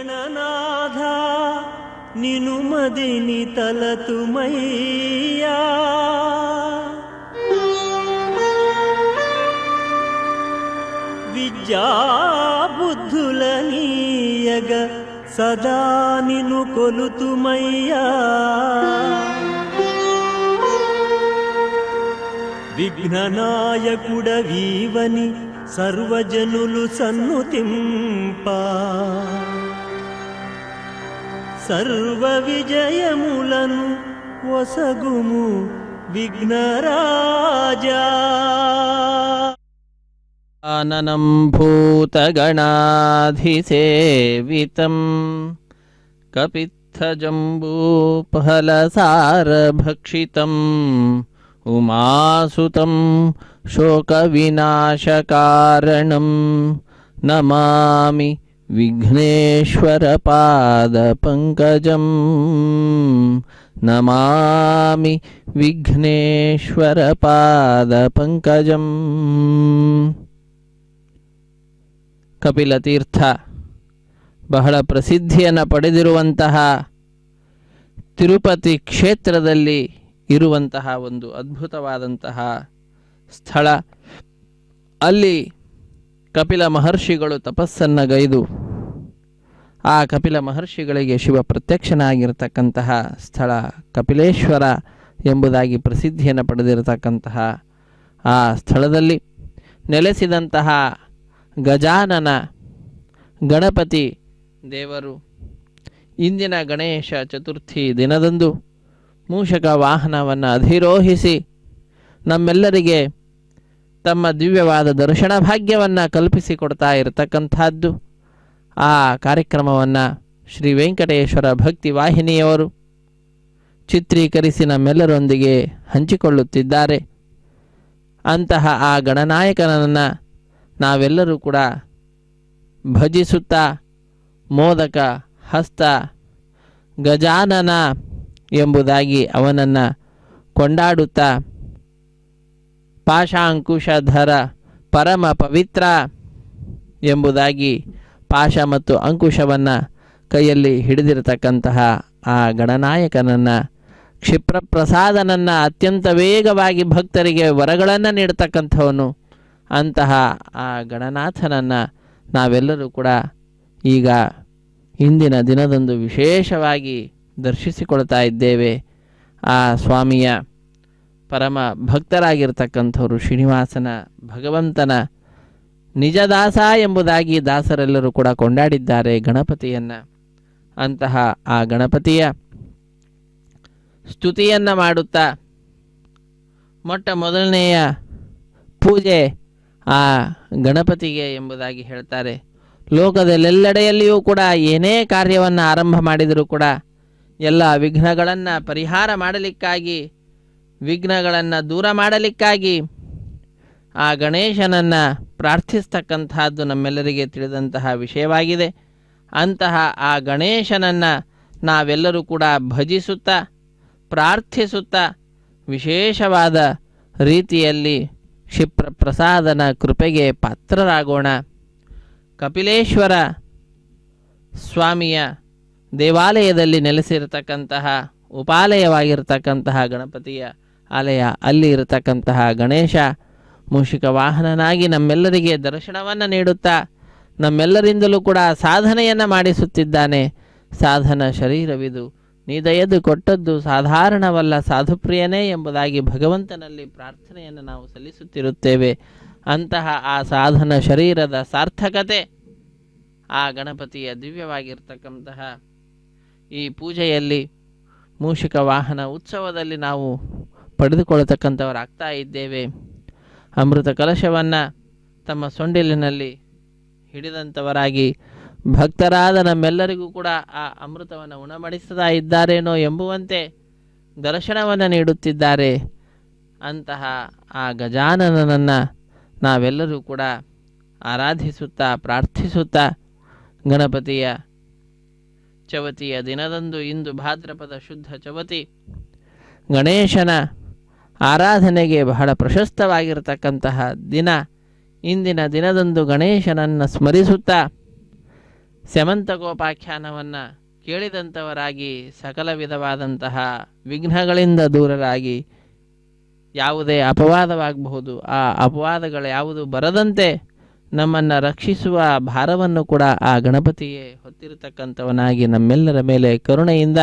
ಗಣನಾಥ ನಿನು ಮದಿನಿ ತಲತುಮಯ್ಯ విద్యా బుద్ధులనీయగ సదా నిను కొలుతుమయ్యా విఘ్ననాయకుడవీవని సర్వజనులు సన్నుతింప సర్వ విజయములను వసగుము విఘ్నరాజా. ఆననం భూతగణాధిసేవితం కపిత్థజంబూఫలసారభక్షితం ఉమాసుతం శోకవినాశకారణం నమామి విఘ్నేశ్వరపాదపంకజం నమామి విఘ్నేశ్వరపాదపంకజం. ಕಪಿಲತೀರ್ಥ ಬಹಳ ಪ್ರಸಿದ್ಧಿಯನ್ನು ಪಡೆದಿರುವಂತಹ ತಿರುಪತಿ ಕ್ಷೇತ್ರದಲ್ಲಿ ಇರುವಂತಹ ಒಂದು ಅದ್ಭುತವಾದಂತಹ ಸ್ಥಳ. ಅಲ್ಲಿ ಕಪಿಲ ಮಹರ್ಷಿಗಳು ತಪಸ್ಸನ್ನು ಗೈದು ಆ ಕಪಿಲ ಮಹರ್ಷಿಗಳಿಗೆ ಶಿವ ಪ್ರತ್ಯಕ್ಷನಾಗಿರತಕ್ಕಂತಹ ಸ್ಥಳ ಕಪಿಲೇಶ್ವರ ಎಂಬುದಾಗಿ ಪ್ರಸಿದ್ಧಿಯನ್ನು ಪಡೆದಿರತಕ್ಕಂತಹ ಆ ಸ್ಥಳದಲ್ಲಿ ನೆಲೆಸಿದಂತಹ ಗಜಾನನ ಗಣಪತಿ ದೇವರು ಇಂದಿನ ಗಣೇಶ ಚತುರ್ಥಿ ದಿನದಂದು ಮೂಷಕ ವಾಹನವನ್ನು ಅಧಿರೋಹಿಸಿ ನಮ್ಮೆಲ್ಲರಿಗೆ ತಮ್ಮ ದಿವ್ಯವಾದ ದರ್ಶನ ಭಾಗ್ಯವನ್ನು ಕಲ್ಪಿಸಿಕೊಡ್ತಾ ಇರತಕ್ಕಂಥದ್ದು. ಆ ಕಾರ್ಯಕ್ರಮವನ್ನು ಶ್ರೀ ವೆಂಕಟೇಶ್ವರ ಭಕ್ತಿ ವಾಹಿನಿಯವರು ಚಿತ್ರೀಕರಿಸಿ ನಮ್ಮೆಲ್ಲರೊಂದಿಗೆ ಹಂಚಿಕೊಳ್ಳುತ್ತಿದ್ದಾರೆ. ಅಂತಹ ಆ ಗಣನಾಯಕನನ್ನು ನಾವೆಲ್ಲರೂ ಕೂಡ ಭಜಿಸುತ್ತಾ ಮೋದಕ ಹಸ್ತ ಗಜಾನನ ಎಂಬುದಾಗಿ ಅವನನ್ನು ಕೊಂಡಾಡುತ್ತಾ ಪಾಶಾಂಕುಶಧರ ಪರಮ ಪವಿತ್ರ ಎಂಬುದಾಗಿ ಪಾಶ ಮತ್ತು ಅಂಕುಶವನ್ನು ಕೈಯಲ್ಲಿ ಹಿಡಿದಿರತಕ್ಕಂತಹ ಆ ಗಣನಾಯಕನನ್ನು ಕ್ಷಿಪ್ರಪ್ರಸಾದನನ್ನು ಅತ್ಯಂತ ವೇಗವಾಗಿ ಭಕ್ತರಿಗೆ ವರಗಳನ್ನು ನೀಡತಕ್ಕಂಥವನು ಅಂತಹ ಆ ಗಣನಾಥನನ್ನು ನಾವೆಲ್ಲರೂ ಕೂಡ ಈಗ ಇಂದಿನ ದಿನದಂದು ವಿಶೇಷವಾಗಿ ದರ್ಶಿಸಿಕೊಳ್ತಾ ಇದ್ದೇವೆ. ಆ ಸ್ವಾಮಿಯ ಪರಮ ಭಕ್ತರಾಗಿರ್ತಕ್ಕಂಥವರು ಶ್ರೀನಿವಾಸನ ಭಗವಂತನ ನಿಜದಾಸ ಎಂಬುದಾಗಿ ದಾಸರೆಲ್ಲರೂ ಕೂಡ ಕೊಂಡಾಡಿದ್ದಾರೆ ಗಣಪತಿಯನ್ನು. ಅಂತಹ ಆ ಗಣಪತಿಯ ಸ್ತುತಿಯನ್ನು ಮಾಡುತ್ತಾ ಮೊಟ್ಟ ಮೊದಲನೆಯ ಪೂಜೆ ಆ ಗಣಪತಿಗೆ ಎಂಬುದಾಗಿ ಹೇಳ್ತಾರೆ. ಲೋಕದಲ್ಲೆಲ್ಲೆಡೆಯಲ್ಲಿಯೂ ಕೂಡ ಏನೇ ಕಾರ್ಯವನ್ನು ಆರಂಭ ಮಾಡಿದರೂ ಕೂಡ ಎಲ್ಲ ವಿಘ್ನಗಳನ್ನು ಪರಿಹಾರ ಮಾಡಲಿಕ್ಕಾಗಿ, ವಿಘ್ನಗಳನ್ನು ದೂರ ಮಾಡಲಿಕ್ಕಾಗಿ ಆ ಗಣೇಶನನ್ನು ಪ್ರಾರ್ಥಿಸ್ತಕ್ಕಂತಹದ್ದು ನಮ್ಮೆಲ್ಲರಿಗೆ ತಿಳಿದಂತಹ ವಿಷಯವಾಗಿದೆ. ಅಂತಹ ಆ ಗಣೇಶನನ್ನು ನಾವೆಲ್ಲರೂ ಕೂಡ ಭಜಿಸುತ್ತಾ ಪ್ರಾರ್ಥಿಸುತ್ತಾ ವಿಶೇಷವಾದ ರೀತಿಯಲ್ಲಿ ಕ್ಷಿಪ್ರಪ್ರಸಾದನ ಕೃಪೆಗೆ ಪಾತ್ರರಾಗೋಣ. ಕಪಿಲೇಶ್ವರ ಸ್ವಾಮಿಯ ದೇವಾಲಯದಲ್ಲಿ ನೆಲೆಸಿರತಕ್ಕಂತಹ ಉಪಾಲಯವಾಗಿರತಕ್ಕಂತಹ ಗಣಪತಿಯ ಆಲಯ, ಅಲ್ಲಿ ಇರತಕ್ಕಂತಹ ಗಣೇಶ ಮೂಷಿಕ ವಾಹನನಾಗಿ ನಮ್ಮೆಲ್ಲರಿಗೆ ದರ್ಶನವನ್ನು ನೀಡುತ್ತಾ ನಮ್ಮೆಲ್ಲರಿಂದಲೂ ಕೂಡ ಸಾಧನೆಯನ್ನು ಮಾಡಿಸುತ್ತಿದ್ದಾನೆ. ಸಾಧನ ಶರೀರವಿದು ನೀ ದಯದು ಕೊಟ್ಟದ್ದು ಸಾಧಾರಣವಲ್ಲ ಸಾಧುಪ್ರಿಯನೇ ಎಂಬುದಾಗಿ ಭಗವಂತನಲ್ಲಿ ಪ್ರಾರ್ಥನೆಯನ್ನು ನಾವು ಸಲ್ಲಿಸುತ್ತಿರುತ್ತೇವೆ. ಅಂತಹ ಆ ಸಾಧನ ಶರೀರದ ಸಾರ್ಥಕತೆ ಆ ಗಣಪತಿಯ ದಿವ್ಯವಾಗಿರ್ತಕ್ಕಂತಹ ಈ ಪೂಜೆಯಲ್ಲಿ ಮೂಷಿಕ ವಾಹನ ಉತ್ಸವದಲ್ಲಿ ನಾವು ಪಡೆದುಕೊಳ್ಳತಕ್ಕಂಥವರಾಗ್ತಾ ಇದ್ದೇವೆ. ಅಮೃತ ಕಲಶವನ್ನು ತಮ್ಮ ಸೊಂಡಿಲಿನಲ್ಲಿ ಹಿಡಿದಂಥವರಾಗಿ ಭಕ್ತರಾದ ನಮ್ಮೆಲ್ಲರಿಗೂ ಕೂಡ ಆ ಅಮೃತವನ್ನು ಉಣಬಡಿಸ್ತಾ ಇದ್ದಾರೇನೋ ಎಂಬುವಂತೆ ದರ್ಶನವನ್ನು ನೀಡುತ್ತಿದ್ದಾರೆ. ಅಂತಹ ಆ ಗಜಾನನನ್ನು ನಾವೆಲ್ಲರೂ ಕೂಡ ಆರಾಧಿಸುತ್ತಾ ಪ್ರಾರ್ಥಿಸುತ್ತಾ ಗಣಪತಿಯ ಚವತಿಯ ದಿನದಂದು, ಇಂದು ಭಾದ್ರಪದ ಶುದ್ಧ ಚವತಿ, ಗಣೇಶನ ಆರಾಧನೆಗೆ ಬಹಳ ಪ್ರಶಸ್ತವಾಗಿರತಕ್ಕಂತಹ ದಿನ. ಇಂದಿನ ದಿನದಂದು ಗಣೇಶನನ್ನು ಸ್ಮರಿಸುತ್ತಾ ಸ್ಯಮಂತಕೋಪಾಖ್ಯಾನವನ್ನು ಕೇಳಿದಂಥವರಾಗಿ ಸಕಲ ವಿಧವಾದಂತಹ ವಿಘ್ನಗಳಿಂದ ದೂರರಾಗಿ ಯಾವುದೇ ಅಪವಾದವಾಗಬಹುದು ಆ ಅಪವಾದಗಳು ಯಾವುದು ಬರದಂತೆ ನಮ್ಮನ್ನು ರಕ್ಷಿಸುವ ಭಾರವನ್ನು ಕೂಡ ಆ ಗಣಪತಿಯೇ ಹೊತ್ತಿರತಕ್ಕಂಥವನಾಗಿ ನಮ್ಮೆಲ್ಲರ ಮೇಲೆ ಕರುಣೆಯಿಂದ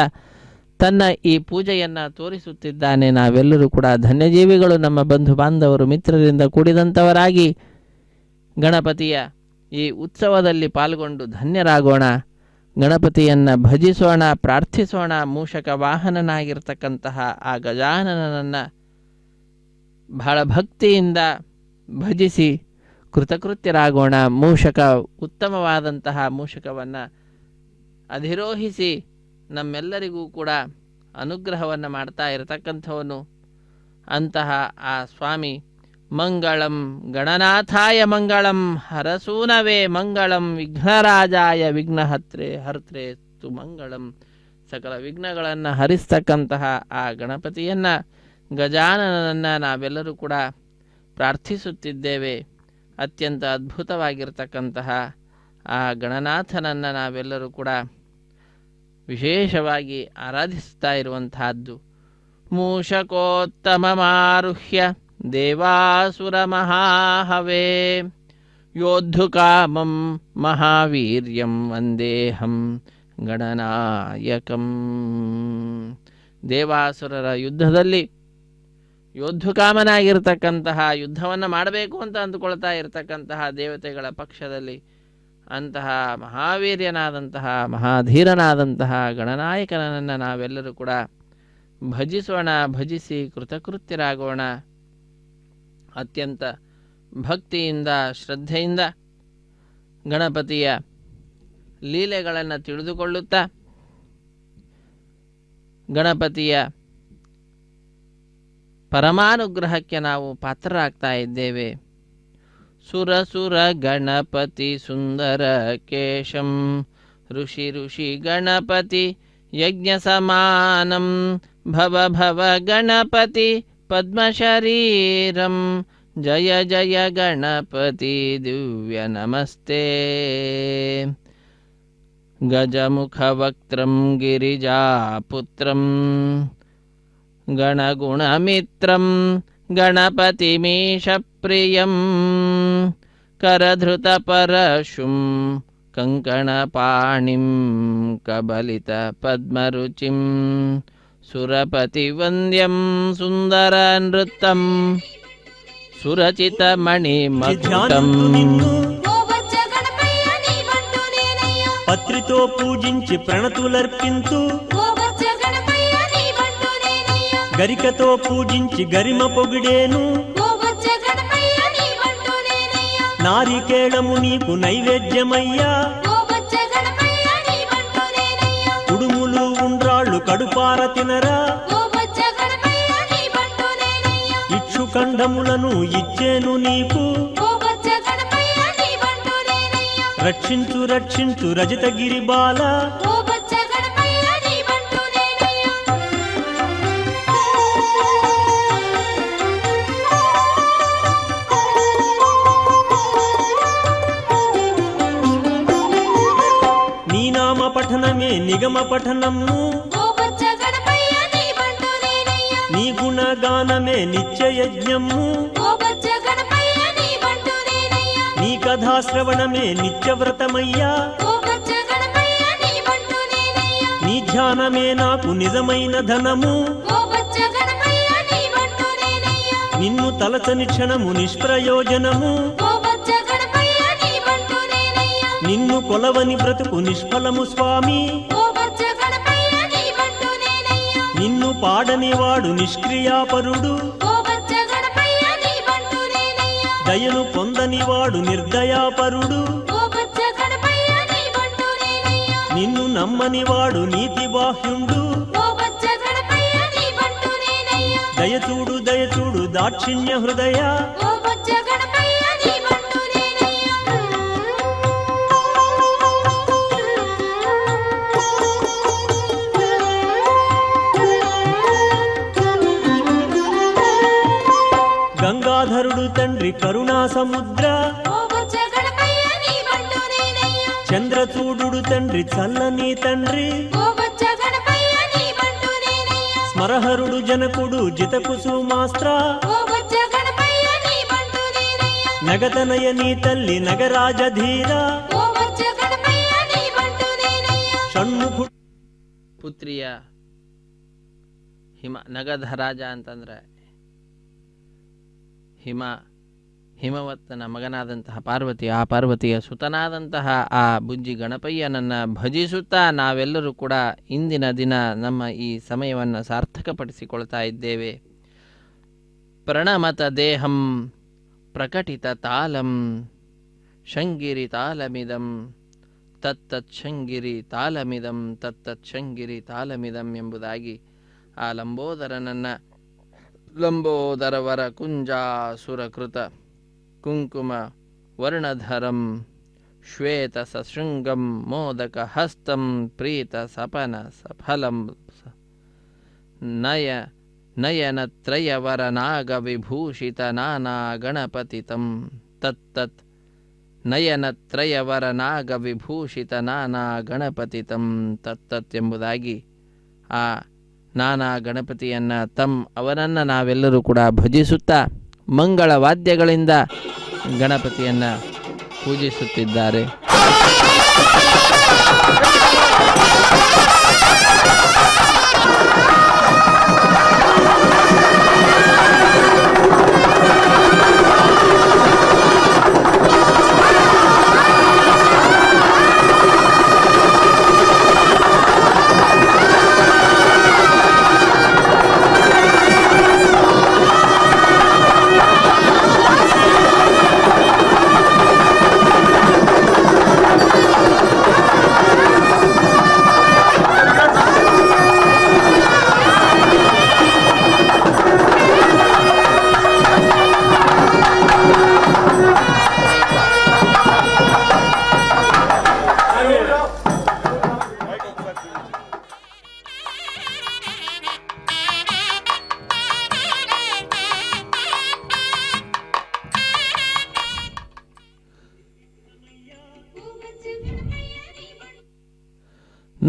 ತನ್ನ ಈ ಪೂಜೆಯನ್ನು ತೋರಿಸುತ್ತಿದ್ದಾನೆ. ನಾವೆಲ್ಲರೂ ಕೂಡ ಧನ್ಯಜೀವಿಗಳು, ನಮ್ಮ ಬಂಧು ಬಾಂಧವರು ಮಿತ್ರರಿಂದ ಕೂಡಿದಂಥವರಾಗಿ ಗಣಪತಿಯ ಈ ಉತ್ಸವದಲ್ಲಿ ಪಾಲ್ಗೊಂಡು ಧನ್ಯರಾಗೋಣ. ಗಣಪತಿಯನ್ನು ಭಜಿಸೋಣ, ಪ್ರಾರ್ಥಿಸೋಣ. ಮೂಷಕ ವಾಹನನಾಗಿರ್ತಕ್ಕಂತಹ ಆ ಗಜಾನನನ್ನು ಬಹಳ ಭಕ್ತಿಯಿಂದ ಭಜಿಸಿ ಕೃತಕೃತ್ಯರಾಗೋಣ. ಮೂಷಕ ಉತ್ತಮವಾದಂತಹ ಮೂಷಕವನ್ನು ಅಧಿರೋಹಿಸಿ ನಮ್ಮೆಲ್ಲರಿಗೂ ಕೂಡ ಅನುಗ್ರಹವನ್ನು ಮಾಡ್ತಾ ಇರತಕ್ಕಂಥವನು ಅಂತಹ ಆ ಸ್ವಾಮಿ ಮಂಗಳಂ ಗಣನಾಥಾಯ ಮಂಗಳಂ ಹರಸೂನವೇ ಮಂಗಳಂ ವಿಘ್ನರಾಜಾಯ ಹರ್ತ್ರೇ ತು ಮಂಗಳಂ. ಸಕಲ ವಿಘ್ನಗಳನ್ನು ಹರಿಸ್ತಕ್ಕಂತಹ ಆ ಗಣಪತಿಯನ್ನು ಗಜಾನನನ್ನು ನಾವೆಲ್ಲರೂ ಕೂಡ ಪ್ರಾರ್ಥಿಸುತ್ತಿದ್ದೇವೆ. ಅತ್ಯಂತ ಅದ್ಭುತವಾಗಿರ್ತಕ್ಕಂತಹ ಆ ಗಣನಾಥನನ್ನು ನಾವೆಲ್ಲರೂ ಕೂಡ ವಿಶೇಷವಾಗಿ ಆರಾಧಿಸ್ತಾ ಇರುವಂತಹದ್ದು. ಮೂಷಕೋತ್ತಮಮಾರುಹ್ಯ ದೇವಾಸುರ ಮಹಾಹವೇ ಯೋದ್ಧುಕಾಮಂ ಮಹಾವೀರ್ಯಂ ವಂದೇಹಂ ಗಣನಾಯಕಂ. ದೇವಾಸುರರ ಯುದ್ಧದಲ್ಲಿ ಯೋದ್ಧುಕಾಮನಾಗಿರ್ತಕ್ಕಂತಹ ಯುದ್ಧವನ್ನು ಮಾಡಬೇಕು ಅಂತ ಅಂದುಕೊಳ್ತಾ ಇರತಕ್ಕಂತಹ ದೇವತೆಗಳ ಪಕ್ಷದಲ್ಲಿ ಅಂತಹ ಮಹಾವೀರ್ಯನಾದಂತಹ ಮಹಾಧೀರನಾದಂತಹ ಗಣನಾಯಕನನ್ನು ನಾವೆಲ್ಲರೂ ಕೂಡ ಭಜಿಸೋಣ. ಭಜಿಸಿ ಕೃತಕೃತ್ಯರಾಗೋಣ. ಅತ್ಯಂತ ಭಕ್ತಿಯಿಂದ ಶ್ರದ್ಧೆಯಿಂದ ಗಣಪತಿಯ ಲೀಲೆಗಳನ್ನು ತಿಳಿದುಕೊಳ್ಳುತ್ತಾ ಗಣಪತಿಯ ಪರಮಾನುಗ್ರಹಕ್ಕೆ ನಾವು ಪಾತ್ರರಾಗ್ತಾ ಇದ್ದೇವೆ. ಸುರಸುರ ಗಣಪತಿ ಸುಂದರ ಕೇಶಂ ಋಷಿ ಋಷಿ ಗಣಪತಿ ಯಜ್ಞ ಸಮಾನಂ ಭವ ಭವ ಗಣಪತಿ ಪದ್ಮಶರೀರಂ ಜಯ ಜಯ ಗಣಪತಿ ದಿವ್ಯ ನಮಸ್ತೆ. ಗಜಮುಖವಕ್ತ್ರಂ ಗಿರಿಜಾಪುತ್ರಂ ಗಣಗುಣಮಿತ್ರಂ ಗಣಪತಿಮೀಶಪ್ರಿಯಂ ಕರಧೃತಪರಶುಂ ಕಂಕಣಪಾಣಿಂ ಕಬಲಿತ ಪದ್ಮರುಚಿಂ ಸುರಪತಿವಂದ್ಯಂ ಸುಂದರ ನೃತ್ತಂ ಸುರಚಿತಮಣಿಮಕುಟಂ. పత్రితో పూజించి ప్రణతులర్పింతు గరికతో పూజించి గరిమ పొగిడేను నారికేళము నీకు నైవేద్యమయ్యా కుడుములు ఉండ్రాళ్ళు కడుపార తినరా ఇక్షుకండములను ఇచ్చేను నీకు రక్షించు రక్షించు రజతగిరి బాల. నీ నామ పఠనమే నిగమ పఠనము నీ గుణగానమే నిత్యయజ్ఞము నీ కథాశ్రవణమే నిత్యవ్రతమయ్యా నీ ధ్యానమే నాకు నిజమైన ధనము నిన్ను తలచని క్షణము నిష్ప్రయోజనము నిన్ను కొలవని బ్రతుకు నిష్ఫలము స్వామి నిన్ను పాడని వాడు నిష్క్రియాపరుడు దయను పొందని వాడు నిర్దయాపరుడు నిన్ను నమ్మని వాడు నీతి బాహ్యుండు దయచూడు దయచూడు దాక్షిణ్య హృదయ. గంగాధరుడు తండ్రి కరుణా సముద్ర చంద్రచూడు తండ్రి చల్లని తండ్రి ఓ బొజ్జ గణపయ్య నీ బంటు నేనయ్య స్మరహరుడు జనకుడు జితకుసుమాస్త్ర ఓ బొజ్జ గణపయ్య నీ బంటు నేనయ్య నగతనయ నీ తల్లి నగరాజధీర ఓ బొజ్జ గణపయ్య నీ బంటు నేనయ్య షణ్ముఖుడు ಪುತ್ರಿಯ ನಗಧರಾಜ ಅಂತಂದರೆ ಹಿಮವತ್ತನ ಮಗನಾದಂತಹ ಪಾರ್ವತಿ, ಆ ಪಾರ್ವತಿಯ ಸುತನಾದಂತಹ ಆ ಬುಜ್ಜಿ ಗಣಪಯ್ಯನನ್ನು ಭಜಿಸುತ್ತಾ ನಾವೆಲ್ಲರೂ ಕೂಡ ಇಂದಿನ ದಿನ ನಮ್ಮ ಈ ಸಮಯವನ್ನು ಸಾರ್ಥಕಪಡಿಸಿಕೊಳ್ತಾ ಇದ್ದೇವೆ. ಪ್ರಣಮತ ದೇಹಂ ಪ್ರಕಟಿತ ತಾಲಂ ಶಂಗಿರಿ ತಾಲಮಿದಂ ತತ್ತತ್ ಶಂಗಿರಿ ತಾಲಮಿದಂ ತತ್ತತ್ ಶಂಗಿರಿ ತಾಲಮಿದಂ ಎಂಬುದಾಗಿ ಆ ಲಂಬೋದರವರ ಕುಂಜಾಸುರಕೃತ ಕುಂಕುಮ ವರ್ಣಧರಂ ಶ್ವೇತ ಸಶೃಂಗಂ ಮೋದಕ ಹಸ್ತಂ ಪ್ರೀತ ಸಪನ ಸಫಲಂ ನಯನತ್ರಯವರ ನಾಗ ವಿಭೂಷಿತ ನಾನಾ ಗಣಪತಿತಂ ತತ್ತತ್ ನಯನತ್ರಯವರ ನಾಗ ವಿಭೂಷಿತ ನಾನಾ ಗಣಪತಿತಂ ತತ್ತತ್ ಎಂಬುದಾಗಿ ಆ ನಾನಾ ಗಣಪತಿಯನ್ನು ಅವನನ್ನು ನಾವೆಲ್ಲರೂ ಕೂಡ ಭಜಿಸುತ್ತಾ ಮಂಗಳ ವಾದ್ಯಗಳಿಂದ ಗಣಪತಿಯನ್ನು ಪೂಜಿಸುತ್ತಿದ್ದಾರೆ.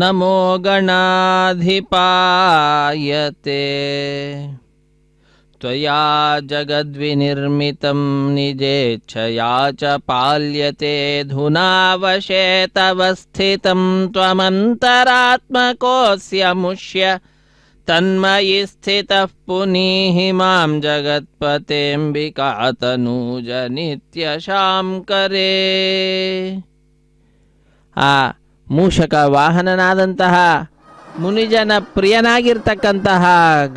ನಮೋ ಗಣಾಧಿಪಾಯತೆ ತ್ವಯಾ ಜಗದ್ವಿನಿರ್ಮಿತಂ ನಿಜೇಚ್ಛಯಾ ಚ ಪಾಲ್ಯತೆ ಧುನಾವಶೇ ತವ ಸ್ಥಿತಂ ತ್ವಮಂತರಾತ್ಮಕೋಸ್ಯ ಮುಷ್ಯ ತನ್ಮಯಿ ಸ್ಥಿತಃ ಪುನೀಹಿ ಮಾಂ ಜಗತ್ಪತೇಂಬಿಕಾತನೂಜ ನಿತ್ಯಶಾಂಕರೇ. ಆ ಮೂಷಕ ವಾಹನನಾದಂತಹ ಮುನಿಜನ ಪ್ರಿಯನಾಗಿರ್ತಕ್ಕಂತಹ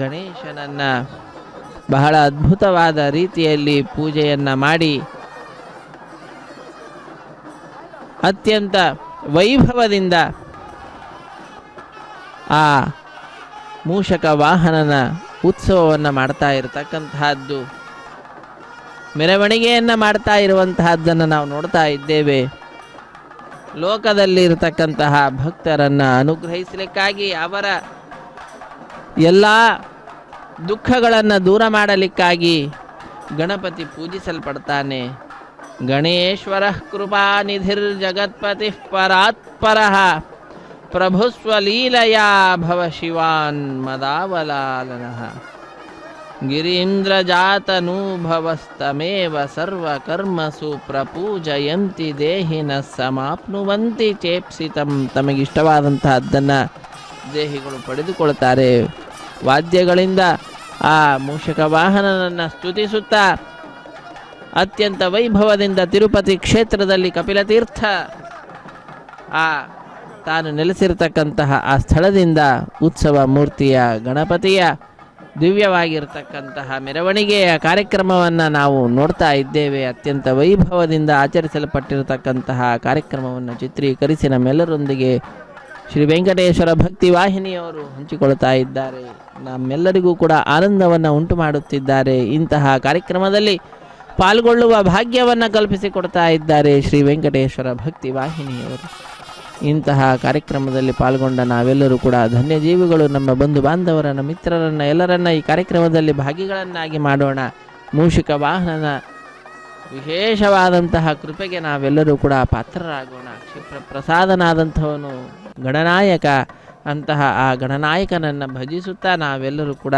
ಗಣೇಶನನ್ನು ಬಹಳ ಅದ್ಭುತವಾದ ರೀತಿಯಲ್ಲಿ ಪೂಜೆಯನ್ನು ಮಾಡಿ ಅತ್ಯಂತ ವೈಭವದಿಂದ ಆ ಮೂಷಕ ವಾಹನನ ಉತ್ಸವವನ್ನು ಮಾಡ್ತಾ ಇರತಕ್ಕಂತಹದ್ದು, ಮೆರವಣಿಗೆಯನ್ನು ಮಾಡ್ತಾ ಇರುವಂತಹದ್ದನ್ನು ನಾವು ನೋಡ್ತಾ ಇದ್ದೇವೆ. ಲೋಕದಲ್ಲಿ ಇರತಕ್ಕಂತಹ ಭಕ್ತರನ್ನು ಅನುಗ್ರಹಿಸಲಿಕ್ಕಾಗಿ ಅವರ ಎಲ್ಲ ದುಃಖಗಳನ್ನು ದೂರ ಮಾಡಲಿಕ್ಕಾಗಿ ಗಣಪತಿ ಪೂಜಿಸಲ್ಪಡ್ತಾನೆ. ಗಣೇಶ್ವರ ಕೃಪಾನಿಧಿರ್ ಜಗತ್ಪತಿ ಪರಾತ್ಪರಃ ಪ್ರಭುಸ್ವಲೀಲಯಾ ಭವ ಶಿವಾನ್ ಮದಾವಲಾಲನಃ ಗಿರೀಂದ್ರಜಾತನೂಭವಸ್ತಮೇವ ಸರ್ವಕರ್ಮಸು ಪ್ರಪೂಜಯಂತಿ ದೇಹಿನ ಸಮಾಪ್ನುವಂತಿ ಚೇಪ್ಸಿತಂ. ತಮಗಿಷ್ಟವಾದಂತಹದ್ದನ್ನು ದೇಹಿಗಳು ಪಡೆದುಕೊಳ್ತಾರೆ. ವಾದ್ಯಗಳಿಂದ ಆ ಮೂಷಕ ವಾಹನನನ್ನು ಸ್ತುತಿಸುತ್ತಾ ಅತ್ಯಂತ ವೈಭವದಿಂದ ತಿರುಪತಿ ಕ್ಷೇತ್ರದಲ್ಲಿ ಕಪಿಲತೀರ್ಥ ತಾನು ನೆಲೆಸಿರತಕ್ಕಂತಹ ಆ ಸ್ಥಳದಿಂದ ಉತ್ಸವ ಮೂರ್ತಿಯ ಗಣಪತಿಯ ದಿವ್ಯವಾಗಿರತಕ್ಕಂತಹ ಮೆರವಣಿಗೆಯ ಕಾರ್ಯಕ್ರಮವನ್ನು ನಾವು ನೋಡ್ತಾ ಇದ್ದೇವೆ. ಅತ್ಯಂತ ವೈಭವದಿಂದ ಆಚರಿಸಲ್ಪಟ್ಟಿರತಕ್ಕಂತಹ ಕಾರ್ಯಕ್ರಮವನ್ನು ಚಿತ್ರೀಕರಿಸಿ ನಮ್ಮೆಲ್ಲರೊಂದಿಗೆ ಶ್ರೀ ವೆಂಕಟೇಶ್ವರ ಭಕ್ತಿ ವಾಹಿನಿಯವರು ಹಂಚಿಕೊಳ್ತಾ ಇದ್ದಾರೆ. ನಮ್ಮೆಲ್ಲರಿಗೂ ಕೂಡ ಆನಂದವನ್ನು ಉಂಟು ಮಾಡುತ್ತಿದ್ದಾರೆ. ಇಂತಹ ಕಾರ್ಯಕ್ರಮದಲ್ಲಿ ಪಾಲ್ಗೊಳ್ಳುವ ಭಾಗ್ಯವನ್ನು ಕಲ್ಪಿಸಿಕೊಡ್ತಾ ಇದ್ದಾರೆ ಶ್ರೀ ವೆಂಕಟೇಶ್ವರ ಭಕ್ತಿ ವಾಹಿನಿಯವರು. ಇಂತಹ ಕಾರ್ಯಕ್ರಮದಲ್ಲಿ ಪಾಲ್ಗೊಂಡ ನಾವೆಲ್ಲರೂ ಕೂಡ ಧನ್ಯಜೀವಿಗಳು. ನಮ್ಮ ಬಂಧು ಬಾಂಧವರನ್ನು, ಮಿತ್ರರನ್ನು ಎಲ್ಲರನ್ನ ಈ ಕಾರ್ಯಕ್ರಮದಲ್ಲಿ ಭಾಗಿಗಳನ್ನಾಗಿ ಮಾಡೋಣ. ಮೂಷಿಕ ವಾಹನನ ವಿಶೇಷವಾದಂತಹ ಕೃಪೆಗೆ ನಾವೆಲ್ಲರೂ ಕೂಡ ಪಾತ್ರರಾಗೋಣ. ಕ್ಷಿಪ್ರ ಪ್ರಸಾದನಾದಂಥವನು ಗಣನಾಯಕ, ಅಂತಹ ಆ ಗಣನಾಯಕನನ್ನು ಭಜಿಸುತ್ತಾ ನಾವೆಲ್ಲರೂ ಕೂಡ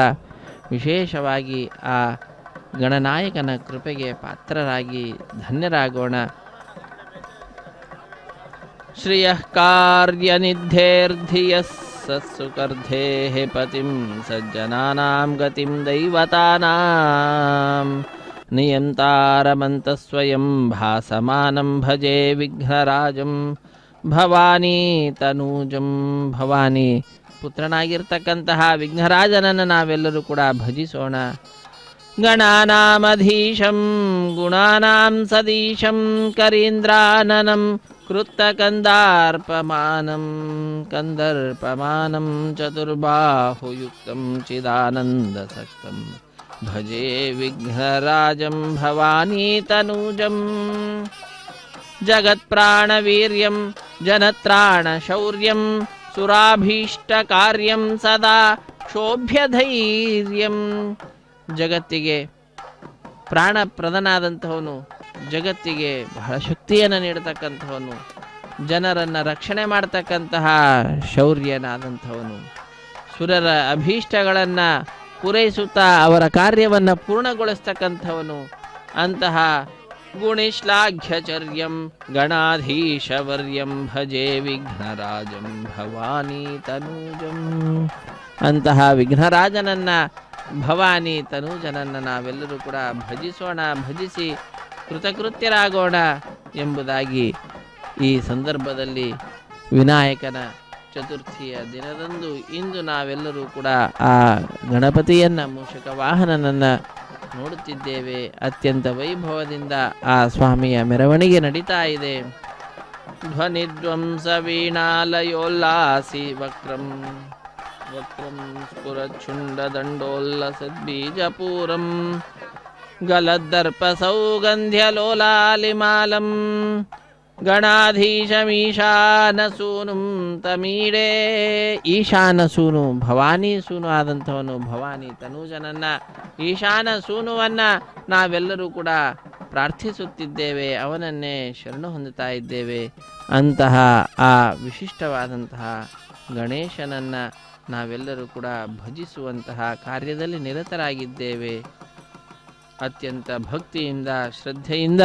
ವಿಶೇಷವಾಗಿ ಆ ಗಣನಾಯಕನ ಕೃಪೆಗೆ ಪಾತ್ರರಾಗಿ ಧನ್ಯರಾಗೋಣ. ಶ್ರಿಯಃ ಕಾರ್ಯನಿಧೇರ್ಧಿಯಃ ಸತ್ಸುಕರ್ಧೇಃ ಪತಿಂ ಸಜ್ಜನಾನಾಂ ಗತಿಂ ದೈವತಾನಾಂ ನಿಯಂತಾರಮಂತಸ್ವಯಂ ಭಾಸಮಾನಂ ಭಜೆ ವಿಘ್ನರಾಜಂ ಭವಾನಿ ತನೂಜಂ. ಭವಾನಿ ಪುತ್ರನಾಗಿರ್ತಕ್ಕಂತಹ ವಿಘ್ನರಾಜನನ್ನು ನಾವೆಲ್ಲರೂ ಕೂಡ ಭಜಿಸೋಣ. ಗಣಾನಾಮಧೀಶಂ ಗುಣಾನಾಂ ಸದೀಶಂ ಕರೀಂದ್ರಾನನಂ ಕೃತ್ತಕಂದಾರ್ಪಮಾನಂ ಕಂದರ್ಪಮಾನಂ ಚತುರ್ಬಾಹುಯುಕ್ತಂ ಚಿದಾನಂದಸಕ್ತಂ ಭಜೆ ವಿಘ್ನರಾಜಂ ಭವಾನಿ ತನೂಜಂ. ಜಗತ್ಪ್ರಾಣವೀರ್ಯಂ ಜನತ್ರಾಣಶೌರ್ಯಂ ಸುರಾಭೀಷ್ಟಕಾರ್ಯಂ ಸದಾ ಶೋಭ್ಯಧೈರ್ಯಂ. ಜಗತ್ತಿಗೆ ಪ್ರಾಣಪ್ರದನಾದಂಥವನು, ಜಗತ್ತಿಗೆ ಬಹಳ ಶಕ್ತಿಯನ್ನು ನೀಡತಕ್ಕಂಥವನು, ಜನರನ್ನು ರಕ್ಷಣೆ ಮಾಡತಕ್ಕಂತಹ ಶೌರ್ಯನಾದಂಥವನು, ಸುರರ ಅಭೀಷ್ಟಗಳನ್ನು ಪೂರೈಸುತ್ತಾ ಅವರ ಕಾರ್ಯವನ್ನು ಪೂರ್ಣಗೊಳಿಸ್ತಕ್ಕಂಥವನು. ಅಂತಹ ಗುಣಿಶ್ಲಾಘ್ಯಚರ್ಯಂ ಗಣಾಧೀಶವರ್ಯಂ ಭಜೆ ವಿಘ್ನರಾಜಂ ಭವಾನಿ ತನೂಜಂ. ಅಂತಹ ವಿಘ್ನರಾಜನನ್ನ, ಭವಾನಿ ತನೂಜನನ್ನು ನಾವೆಲ್ಲರೂ ಕೂಡ ಭಜಿಸೋಣ, ಭಜಿಸಿ ಕೃತಕೃತ್ಯರಾಗೋಣ ಎಂಬುದಾಗಿ ಈ ಸಂದರ್ಭದಲ್ಲಿ ವಿನಾಯಕನ ಚತುರ್ಥಿಯ ದಿನದಂದು ಇಂದು ನಾವೆಲ್ಲರೂ ಕೂಡ ಆ ಗಣಪತಿಯನ್ನು, ಮೂಷಕ ವಾಹನನನ್ನು ನೋಡುತ್ತಿದ್ದೇವೆ. ಅತ್ಯಂತ ವೈಭವದಿಂದ ಆ ಸ್ವಾಮಿಯ ಮೆರವಣಿಗೆ ನಡೀತಾ ಇದೆ. ಧ್ವನಿಧ್ವಂಸ ವೀಣಾಲಯೋಲ್ಲಾಸಿ ವಕ್ರಂ ವಕ್ರಂ ಸ್ಫುರಚ್ಛುಂಡದಂಡೋಲ್ಲಸದ್ಬೀಜಪೂರಂ ಗಲದ್ದರ್ಪ ಸೌಗಂಧ್ಯಲೋಲಾಲಿಮಾಲಂ ಗಣಾಧೀಶಮೀಶಾನಸೂನುಂ ತಮೀಡೇ. ಈಶಾನ ಸೂನು, ಭವಾನಿ ಸೂನು ಆದಂಥವನು ಭವಾನಿ ತನೂಜನನ್ನ, ಈಶಾನ ಸೂನುವನ್ನು ನಾವೆಲ್ಲರೂ ಕೂಡ ಪ್ರಾರ್ಥಿಸುತ್ತಿದ್ದೇವೆ, ಅವನನ್ನೇ ಶರಣು ಹೊಂದುತ್ತಾ ಇದ್ದೇವೆ. ಅಂತಹ ಆ ವಿಶಿಷ್ಟವಾದಂತಹ ಗಣೇಶನನ್ನು ನಾವೆಲ್ಲರೂ ಕೂಡ ಭಜಿಸುವಂತಹ ಕಾರ್ಯದಲ್ಲಿ ನಿರತರಾಗಿದ್ದೇವೆ. ಅತ್ಯಂತ ಭಕ್ತಿಯಿಂದ ಶ್ರದ್ಧೆಯಿಂದ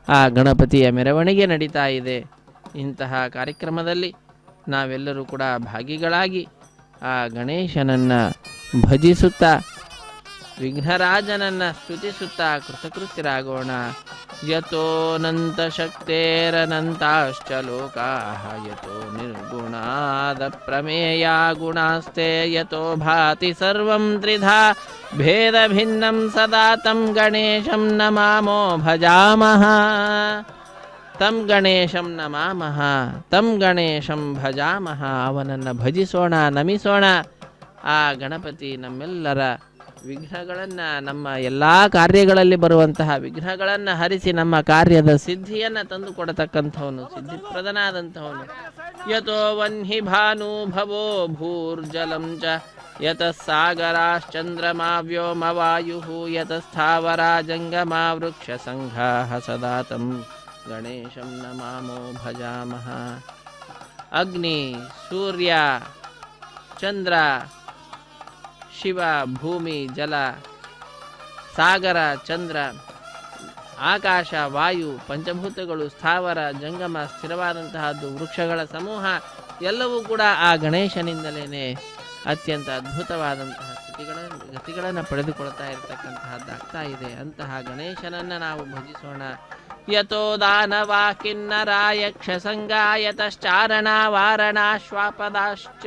ಆ ಗಣಪತಿಯ ಮೆರವಣಿಗೆ ನಡೀತಾ ಇದೆ. ಇಂತಹ ಕಾರ್ಯಕ್ರಮದಲ್ಲಿ ನಾವೆಲ್ಲರೂ ಕೂಡ ಭಾಗಿಗಳಾಗಿ ಆ ಗಣೇಶನನ್ನು ಭಜಿಸುತ್ತಾ ವಿಘ್ನರಾಜನನ್ನು ಸ್ತುತಿಸುತ್ತಾ ಕೃತಕೃತ್ಯರಾಗೋಣ. ಯತೋನಂತ ಶಕ್ತೇರನಂತಾಶ್ಚ ಲೋಕಾಃ ಯತೋ ನಿರ್ಗುಣಾದ ಪ್ರಮೇಯ ಗುಣಾಸ್ತೆ ಯತೋ ಭಾತಿ ಸರ್ವಂ ತ್ರಿಧಾ ಭೇದ ಭಿನ್ನಂ ಸದಾ ತಂ ಗಣೇಶಂ ನಮಾಮೋ ಭಜಾಮಹ. ತಂ ಗಣೇಶಂ ನಮಾಮಹ, ತಂ ಗಣೇಶಂ ಭಜಾಮಹ. ಅವನನ್ನು ಭಜಿಸೋಣ, ನಮಿಸೋಣ. ಆ ಗಣಪತಿ ನಮ್ಮೆಲ್ಲರ ವಿಘ್ನಗಳನ್ನು, ನಮ್ಮ ಎಲ್ಲ ಕಾರ್ಯಗಳಲ್ಲಿ ಬರುವಂತಹ ವಿಘ್ನಗಳನ್ನು ಹರಿಸಿ ನಮ್ಮ ಕಾರ್ಯದ ಸಿದ್ಧಿಯನ್ನು ತಂದು ಕೊಡತಕ್ಕಂಥವನು, ಸಿದ್ಧಿಪ್ರದನಾದಂಥವನು. ಯತೋ ವನ್ಹಿ ಭಾನು ಭವೋ ಭೂರ್ಜಲಂ ಚ ಯತಃ ಸಾಗರಾಶ್ಚಂದ್ರಮಾ ವ್ಯೋಮ ವಾಯುಃ ಯತಃ ಸ್ಥಾವರಾ ಜಂಗಮಾ ವೃಕ್ಷ ಸಂಘಾಃ ಸದಾ ತಂ ಗಣೇಶಂ ನಮಾಮೋ ಭಜಾಮಹ. ಅಗ್ನಿ, ಸೂರ್ಯ, ಚಂದ್ರ, ಶಿವ, ಭೂಮಿ, ಜಲ, ಸಾಗರ, ಚಂದ್ರ, ಆಕಾಶ, ವಾಯು, ಪಂಚಭೂತಗಳು, ಸ್ಥಾವರ, ಜಂಗಮ, ಸ್ಥಿರವಾದಂತಹದ್ದು, ವೃಕ್ಷಗಳ ಸಮೂಹ ಎಲ್ಲವೂ ಕೂಡ ಆ ಗಣೇಶನಿಂದಲೇ ಅತ್ಯಂತ ಅದ್ಭುತವಾದಂತಹ ಗತಿಗಳನ್ನು ಪಡೆದುಕೊಳ್ತಾ ಇರತಕ್ಕಂತಹದ್ದಾಗ್ತಾ ಇದೆ. ಅಂತಹ ಗಣೇಶನನ್ನು ನಾವು ಭಜಿಸೋಣ. ಯತೋ ದಾನವಾ ಕಿನ್ನರ ಯಕ್ಷ ಸಂಗಾಯತಶ್ಚಾರಣ ವಾರಣಾಶ್ವಾಪದಾಶ್ಚ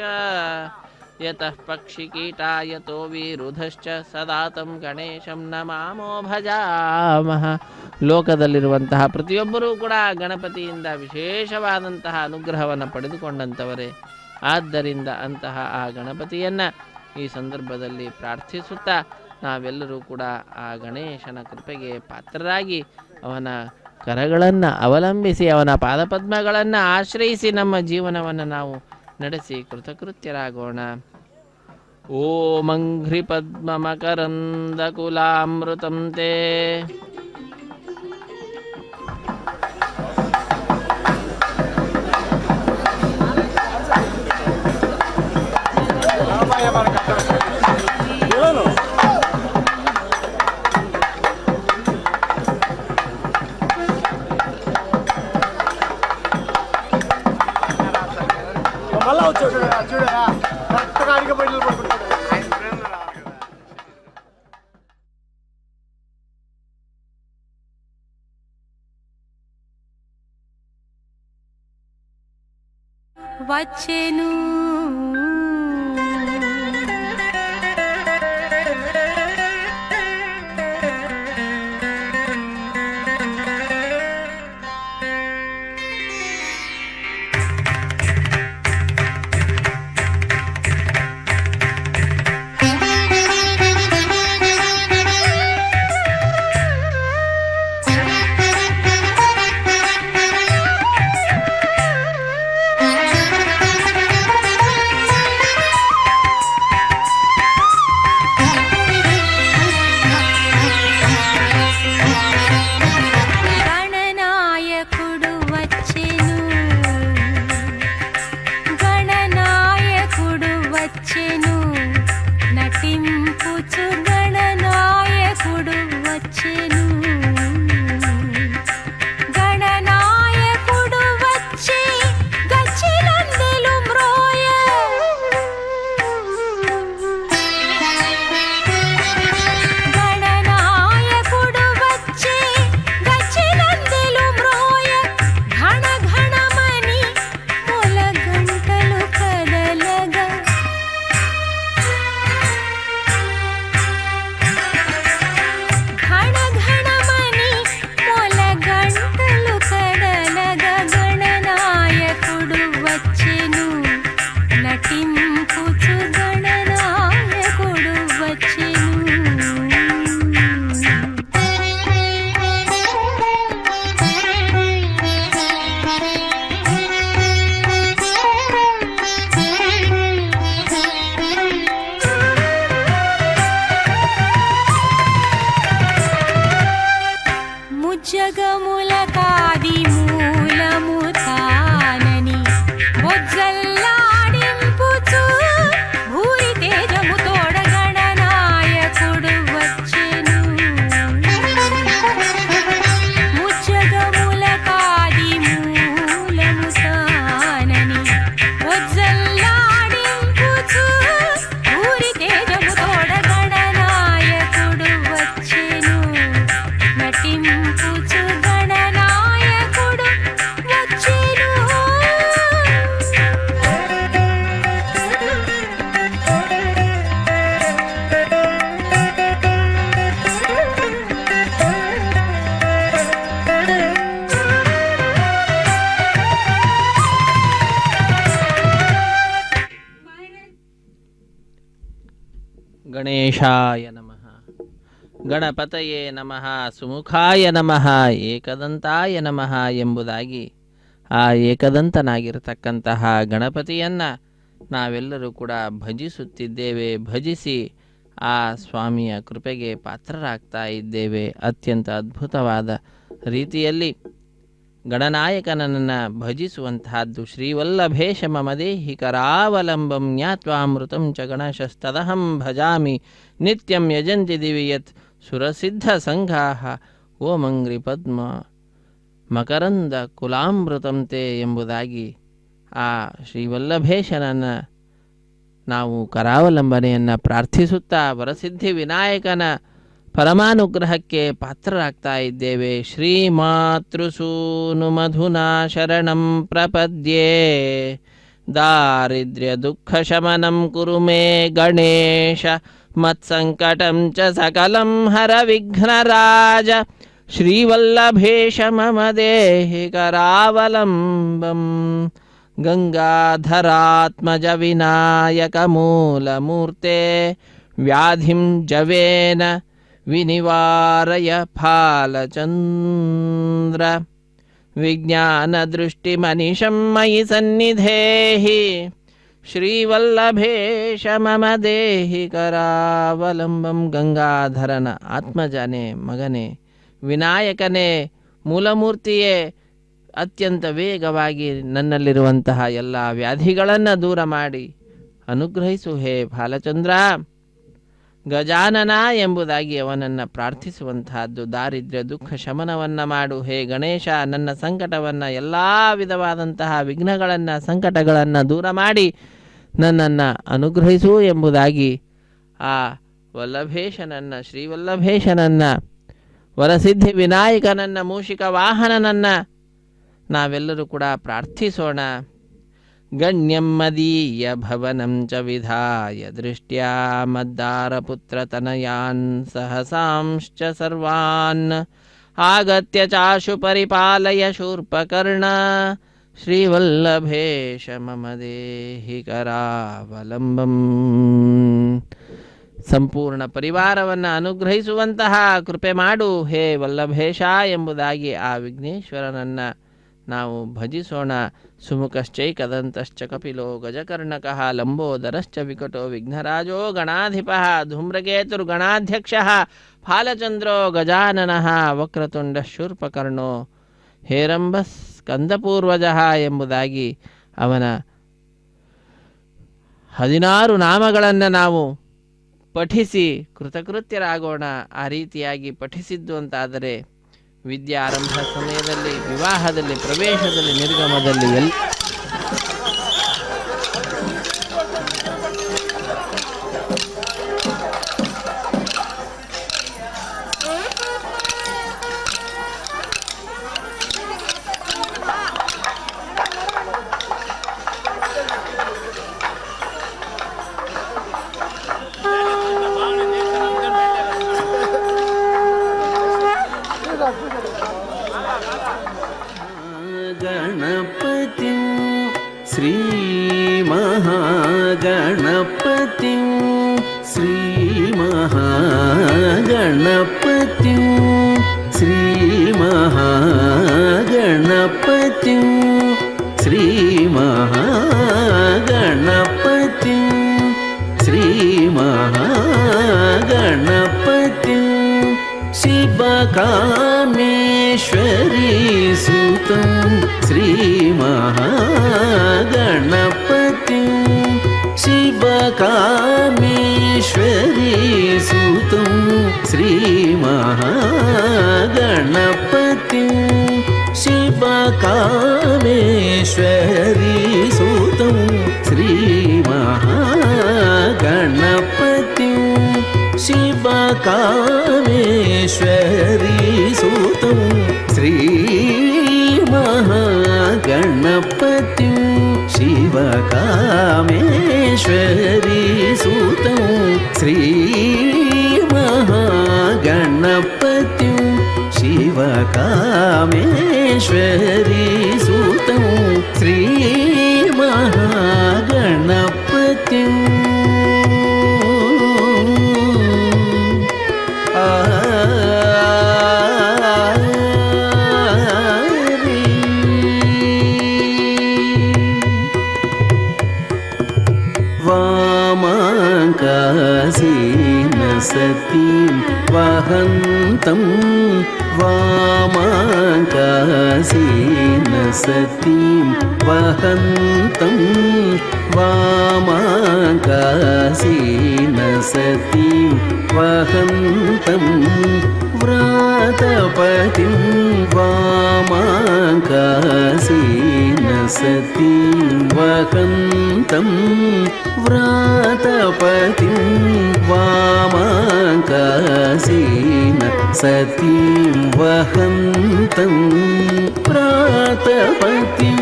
ಯತಃ ಪಕ್ಷಿ ಕೀಟ ಯತೋ ವಿರುಧಶ್ಚ ಸದಾ ತಂ ಗಣೇಶಂ ನಮಾಮೋ ಭಜಾಮಹ. ಲೋಕದಲ್ಲಿರುವಂತಹ ಪ್ರತಿಯೊಬ್ಬರೂ ಕೂಡ ಗಣಪತಿಯಿಂದ ವಿಶೇಷವಾದಂತಹ ಅನುಗ್ರಹವನ್ನು ಪಡೆದುಕೊಂಡಂಥವರೇ. ಆದ್ದರಿಂದ ಅಂತಹ ಆ ಗಣಪತಿಯನ್ನು ಈ ಸಂದರ್ಭದಲ್ಲಿ ಪ್ರಾರ್ಥಿಸುತ್ತಾ ನಾವೆಲ್ಲರೂ ಕೂಡ ಆ ಗಣೇಶನ ಕೃಪೆಗೆ ಪಾತ್ರರಾಗಿ ಅವನ ಕರಗಳನ್ನು ಅವಲಂಬಿಸಿ ಅವನ ಪಾದಪದ್ಮಗಳನ್ನು ಆಶ್ರಯಿಸಿ ನಮ್ಮ ಜೀವನವನ್ನು ನಾವು ನಡೆಸಿ ಕೃತಕೃತ್ಯರಾಗೋಣ. ಓಂ ಅಂಘ್ರಿ ಪದ್ಮಮಕರಂದ ಕುಲಾಮೃತಂ ತೇ మళ్ళా వచ్చాడు చూడరా కరెక్ట్గా అడిగి బయటలు పడుకుంటాడు. వచ్చెను ಗಣೇಶಾಯ ನಮಃ, ಗಣಪತಯೇ ನಮಃ, ಸುಮುಖಾಯ ನಮಃ, ಏಕದಂತಾಯ ನಮಃ ಎಂಬುದಾಗಿ ಆ ಏಕದಂತನಾಗಿರತಕ್ಕಂತಹ ಗಣಪತಿಯನ್ನು ನಾವೆಲ್ಲರೂ ಕೂಡ ಭಜಿಸುತ್ತಿದ್ದೇವೆ. ಭಜಿಸಿ ಆ ಸ್ವಾಮಿಯ ಕೃಪೆಗೆ ಪಾತ್ರರಾಗ್ತಾ ಇದ್ದೇವೆ. ಅತ್ಯಂತ ಅದ್ಭುತವಾದ ರೀತಿಯಲ್ಲಿ ಗಣನಾಯಕನನ್ನು ಭಜಿಸುವಂತಹದ್ದು. ಶ್ರೀವಲ್ಲಭೇಶ ಮಮದೇಹಿ ಕರಾವಲಂಬಂ ಜ್ಞಾತ್ವಾಮೃತಂ ಚ ಗಣಶಸ್ತದಹಂ ಭಜಾಮಿ ನಿತ್ಯಂ ಯಜಂತಿ ದಿವಿಯತ್ ಸುರಸಿದ್ಧ ಸಂಘಾಃ ಓಮಂಗ್ರಿ ಪದ್ಮ ಮಕರಂದ ಕುಲಾಮೃತಂ ತೇ ಎಂಬುದಾಗಿ ಆ ಶ್ರೀವಲ್ಲಭೇಶನನ್ನು ನಾವು ಕರಾವಲಂಬನೆಯನ್ನು ಪ್ರಾರ್ಥಿಸುತ್ತಾ ವರಸಿದ್ಧಿ ವಿನಾಯಕನ ಪರಮಾನುಗ್ರಹಕ್ಕೆ ಪಾತ್ರರಾಗ್ತಾ ಇದ್ದೇವೆ. ಶ್ರೀಮಾತೃಸೂನು ಮಧುನಾ ಶರಣಂ ಪ್ರಪದ್ಯೆ ದಾರಿದ್ರ್ಯ ದುಃಖ ಶಮನಂ ಕುರು ಮೇ ಗಣೇಶ ಮತ್ಸಂಕಟಂ ಚ ಸಕಲಂ ಹರ ವಿಘ್ನರಾಜ ಶ್ರೀವಲ್ಲಭೇಶ ಮಮ ದೇಹಿ ಕರಾವಲಂಬಂ ಗಂಗಾಧರಾತ್ಮಜ ವಿನಾಯಕ ಮೂಲಮೂರ್ತೆ ವ್ಯಾಧಿಂ ಜವೇನ ವಿನಿವಾರಯ ಫಾಲಚಂದ್ರ ವಿಜ್ಞಾನದೃಷ್ಟಿಮನಿಶಂ ಮಯಿ ಸನ್ನಿಧೇಹಿ ಶ್ರೀವಲ್ಲಭೇಶ ಮಮ ದೇಹಿ ಕರಾವಲಂಬಂ. ಗಂಗಾಧರನ ಆತ್ಮಜನೇ, ಮಗನೇ, ವಿನಾಯಕನೇ, ಮೂಲಮೂರ್ತಿಯೇ, ಅತ್ಯಂತ ವೇಗವಾಗಿ ನನ್ನಲ್ಲಿರುವಂತಹ ಎಲ್ಲ ವ್ಯಾಧಿಗಳನ್ನು ದೂರ ಮಾಡಿ ಅನುಗ್ರಹಿಸು ಹೇ ಬಾಲಚಂದ್ರ. ಗಜಾನನ ಎಂಬುದಾಗಿ ಅವನನ್ನು ಪ್ರಾರ್ಥಿಸುವಂತಹದ್ದು. ದಾರಿದ್ರ್ಯ ದುಃಖ ಶಮನವನ್ನು ಮಾಡು ಹೇ ಗಣೇಶ, ನನ್ನ ಸಂಕಟವನ್ನು, ಎಲ್ಲ ವಿಧವಾದಂತಹ ವಿಘ್ನಗಳನ್ನು ಸಂಕಟಗಳನ್ನು ದೂರ ಮಾಡಿ ನನ್ನನ್ನು ಅನುಗ್ರಹಿಸು ಎಂಬುದಾಗಿ ಆ ವಲ್ಲಭೇಶನನ್ನು, ಶ್ರೀವಲ್ಲಭೇಶನನ್ನು, ವರಸಿದ್ಧಿ ವಿನಾಯಕನನ್ನು, ಮೂಷಿಕ ವಾಹನನನ್ನು ನಾವೆಲ್ಲರೂ ಕೂಡ ಪ್ರಾರ್ಥಿಸೋಣ. ಗಣ್ಯಂ ಮದೀಯ ಭವನಂ ಚ ವಿಧಾಯ ದೃಷ್ಟ್ಯಾ ಮದ್ದಾರಪುತ್ರತನಯಾನ್ ಸಹಸಾಂಶ್ಚ ಸರ್ವಾನ್ ಆಗತ್ಯ ಚಾಶು ಪರಿಪಾಲಯ ಶೂರ್ಪಕರ್ಣ ಶ್ರೀವಲ್ಲಭೇಶ ಮಮ ದೇಹಿ ಕರಾವಲಂಬಂ. ಸಂಪೂರ್ಣ ಪರಿವಾರವನ್ನು ಅನುಗ್ರಹಿಸುವಂತಹ ಕೃಪೆ ಮಾಡು ಹೇ ವಲ್ಲಭೇಶ ಎಂಬುದಾಗಿ ಆ ವಿಘ್ನೇಶ್ವರನನ್ನು ನಾವು ಭಜಿಸೋಣ. ಸುಮುಖಶ್ಚೈಕದಂತಶ್ಚ ಕಪಿಲೋ ಗಜಕರ್ಣಕಃ ಲಂಬೋದರಶ್ಚ ವಿಕಟೋ ವಿಘ್ನರಾಜೋ ಗಣಾಧಿಪಃ ಧೂಮ್ರಕೇತುರ್ಗಣಾಧ್ಯಕ್ಷಃ ಫಾಲಚಂದ್ರೋ ಗಜಾನನಃ ವಕ್ರತುಂಡ ಶೂರ್ಪಕರ್ಣೋ ಹೇರಂಬ ಸ್ಕಂದಪೂರ್ವಜಃ ಎಂಬುದಾಗಿ ಅವನ 16 ನಾಮಗಳನ್ನು ನಾವು ಪಠಿಸಿ ಕೃತಕೃತ್ಯರಾಗೋಣ. ಆ ರೀತಿಯಾಗಿ ಪಠಿಸಿದ್ದು ಅಂತಾದರೆ ವಿದ್ಯಾರಂಭ ಸಮಯದಲ್ಲಿ, ವಿವಾಹದಲ್ಲಿ, ಪ್ರವೇಶದಲ್ಲಿ, ನಿರ್ಗಮದಲ್ಲಿ ಗಣಪತಿ ಶ್ರೀ ಮಹಾಗಣಪತಿ ಶ್ರೀ ಮಹಾಗಣಪತಿ ಶ್ರೀ ಮಹಾಗಣಪತಿ ಶ್ರೀ ಮಹಾಗಣಪತಿ ಶ್ರೀ ಮಹಾಗಣಪತಿ ಶಿವ ಕಾಮೇಶ್ವರಿ ಸುತಂ ಶ್ರೀ ಮಹಾಗಣಪತಿ ಶಿವ ಕಾಮೇಶ್ವರಿ ಸುತಂ ಶ್ರೀ ಮಹಾಗಣಪತಿ ಶಿವ ಕಾಮೇಶ್ವರಿ ಸುತಂ ಶ್ರೀ ಮಹಾಗಣಪತಿ ಶಿವ ಕಾಮೇಶ್ವರಿ ಸುತಂ ಶ್ರೀ ಮಹಾಗಣಪತಿ ಶಿವ ಕಾಮೇಶ್ವರಿ ಸುತಂ ಶ್ರೀ ಮಹಾಗಣಪತಿ ಶಿವ ಕಾಮೇಶ್ವರಿ ಸುತಂ ಶ್ರೀ ಮಹಾಗಣಪತಿ वामाङ्कासीन सतीं वहन्तं वामाङ्कासीन सतीं वहन्तं वामाङ्कासीन सतीं वहन्तं व्रातपतिं वामाङ्कासीन सतीं वहन्तं व्रातपतिं वामाङ्कासीन सतीं वहन्तं व्रातपतिं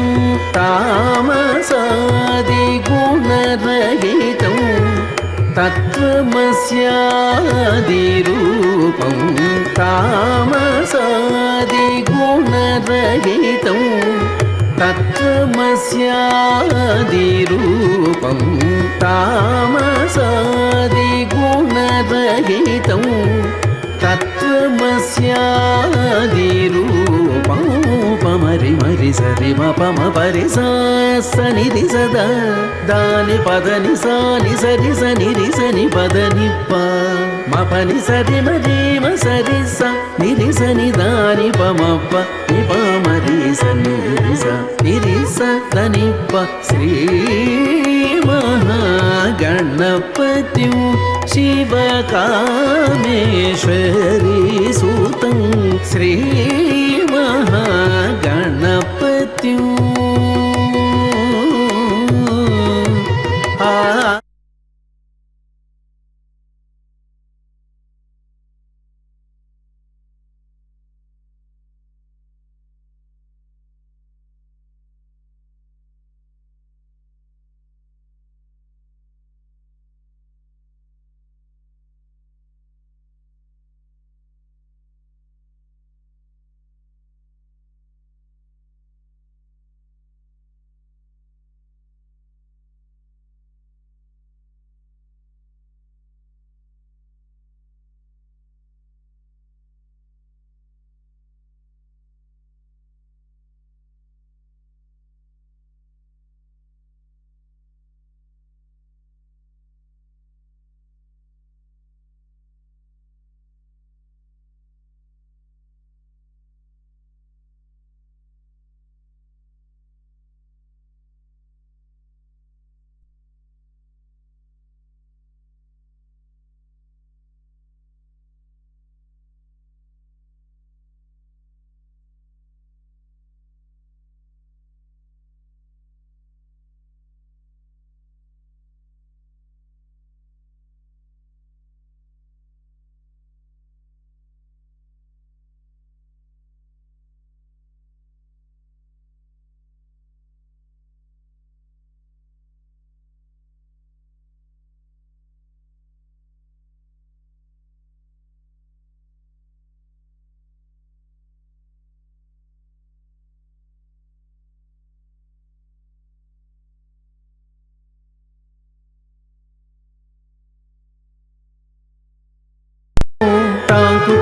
तामसादिगुणरहितं तत्त्वमस्यादिरूपं तामसादिगुणरहितं तत्त्वमस्यादिरूपं तामसादिगुणरहितं तत्त्वमस्यादिरूपं पमरि मरि सरि मपम परि सा सनिधि सदा दानि पदनि सा नि सरि सनिधि सनि पदनि पा मपनि सरि मरि म सरि सा निधि सनि दानि पमप नि पमरि सनि सा निधि सा धनि प श्री महागणपति गणपतिं शिवकामेश्वरी सूतं श्रीमहागणपतिं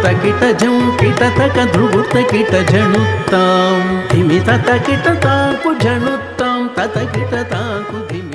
तकिट जं किट तक ध्रुवुत किट झणुत्तां धिमि तत किट ताकु झणुत्तां तत किट ताकु धिमि